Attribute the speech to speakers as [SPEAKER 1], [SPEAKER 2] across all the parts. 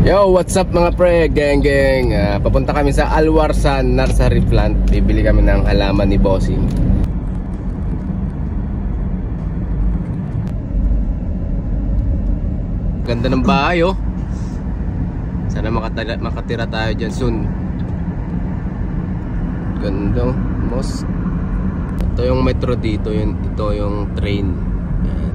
[SPEAKER 1] Yo, what's up mga pre, geng. Papunta kami sa Alwarsan Nursery Plant. Bibili kami ng halaman ni Bossing. Ganda ng bahay oh. Sana makatira tayo dyan soon. Ganda mos. Ito yung metro dito, ito yung train. Yan.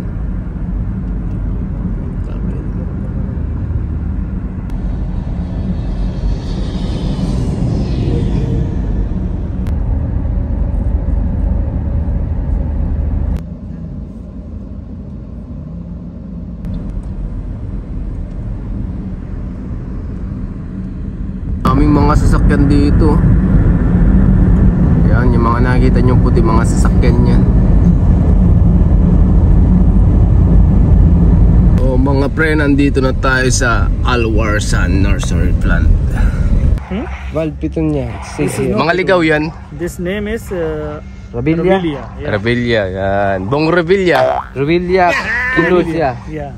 [SPEAKER 1] Aming mga sasakyan dito. Yan, yung mga nakikita nyo puti, mga sasakyan yan. O mga pre, nandito na tayo sa Alwarsan Nursery Plant. Valve piton niya. Mga ligaw yan.
[SPEAKER 2] This name is
[SPEAKER 1] Revilla.
[SPEAKER 2] Yeah.
[SPEAKER 1] Revilla, yan. Bong Revilla. Revilla. Kilusya.
[SPEAKER 2] Yeah.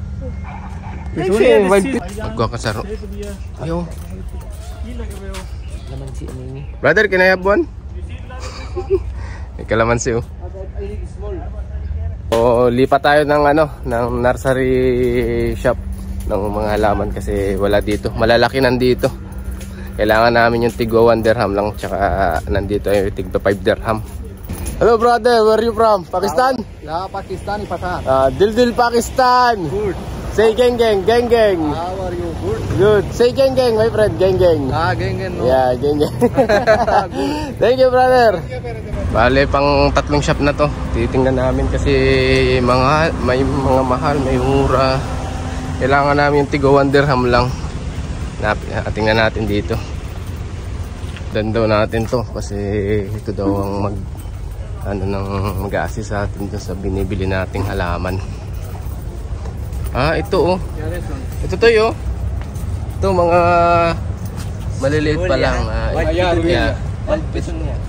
[SPEAKER 1] Magkakasaro. Ayo. Brother, can I have one? May kalamansi oh. O lipat tayo ng ng nursery shop ng mga halaman kasi wala dito. Malalaki nandito. Kailangan namin yung tigwa 1 dirham lang, tsaka nandito yung tigwa 5 dirham. Hello brother, where are you from? Pakistan?
[SPEAKER 3] Yeah, Pakistani Pathan.
[SPEAKER 1] Dil Pakistan.
[SPEAKER 3] Good.
[SPEAKER 1] Say geng.
[SPEAKER 3] How are you? Good.
[SPEAKER 1] Good. Say geng, my friend. Geng.
[SPEAKER 3] Geng. No.
[SPEAKER 1] Yeah, geng. Thank you, brother. Bale, pang tatlong shop na to. Titingnan namin kasi may mga mahal, may mura. Kailangan namin yung tigo 1 dirham lang. Tingnan natin dito. Dandaw natin to kasi ito daw ang mag-assist sa atin sa binibili nating halaman. Ito oh. Ito to yo. Ito mga maliliit pa lang. Yeah.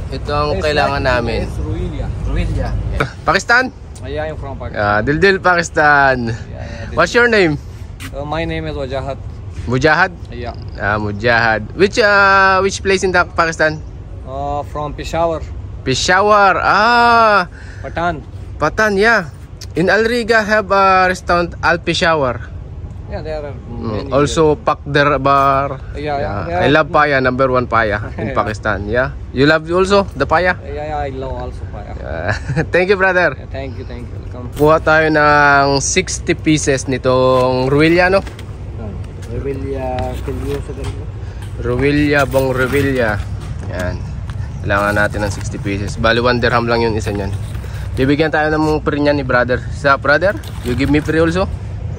[SPEAKER 1] Ito ang kailangan namin.
[SPEAKER 3] Revilla.
[SPEAKER 1] Pakistan?
[SPEAKER 3] Yeah, I'm from Pakistan.
[SPEAKER 1] Dil Pakistan. What's your name?
[SPEAKER 3] My name is Wajahat.
[SPEAKER 1] Mujahad?
[SPEAKER 3] Yeah.
[SPEAKER 1] Mujahad. Which place in Pakistan?
[SPEAKER 3] From Peshawar.
[SPEAKER 1] Peshawar. Patan, yeah. In Al Riga have a restaurant Al Peshawar.
[SPEAKER 3] Yeah, there are many.
[SPEAKER 1] Also Pakder Bar.
[SPEAKER 3] Yeah.
[SPEAKER 1] I love paya, number 1 paya in Pakistan. Yeah. You love also the paya?
[SPEAKER 3] Yeah, I love also paya.
[SPEAKER 1] Thank you, brother.
[SPEAKER 3] Yeah, thank you. Welcome.
[SPEAKER 1] Kuha tayo ng 60 pieces nitong Revilla, no?
[SPEAKER 3] Revilla,
[SPEAKER 1] Revilla, Bong Revilla. Yan. Kailangan natin ng 60 pieces. Bali 1 dirham lang yung isa niyan. Bibigyan tayo ng free niyan ni brother. Sa brother, you give me free also?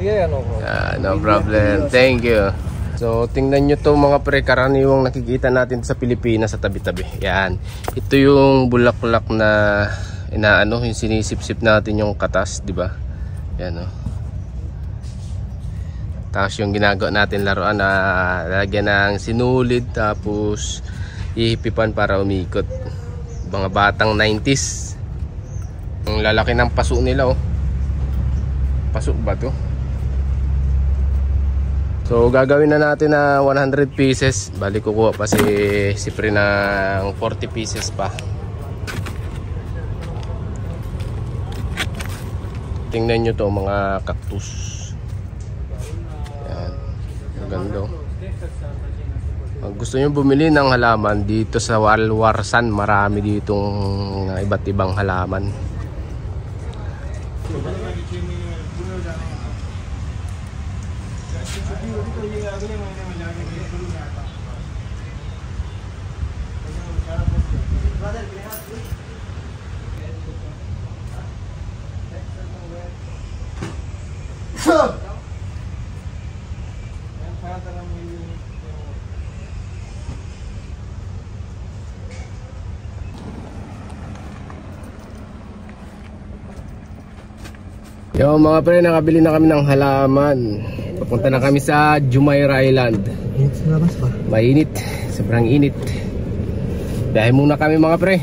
[SPEAKER 3] Yeah, no problem.
[SPEAKER 1] No problem. Thank you. So, tingnan nyo to mga pre, karaniwang nakikita natin sa Pilipinas sa tabi-tabi. Yan. Ito yung bulaklak na yung sinisip-sip natin yung katas, di ba? Yan oh. Tapos yung ginagawa natin laruan na lagyan ng sinulid tapos ihipipan para umikot. Mga batang 90s. Ang lalaki ng paso nila oh. Paso ba to? So gagawin na natin na 100 pieces. Bali kukuha pa si Pre ng 40 pieces pa. Tingnan nyo to mga cactus. Yan. Maganda. Pag gusto nyo bumili ng halaman dito sa Alwarsan, marami ditong iba't ibang halaman. Yo mga pre, nakabili na kami ng halaman. Papunta na kami sa Jumeirah Island. Mainit, sobrang init. Dahil muna kami mga pre.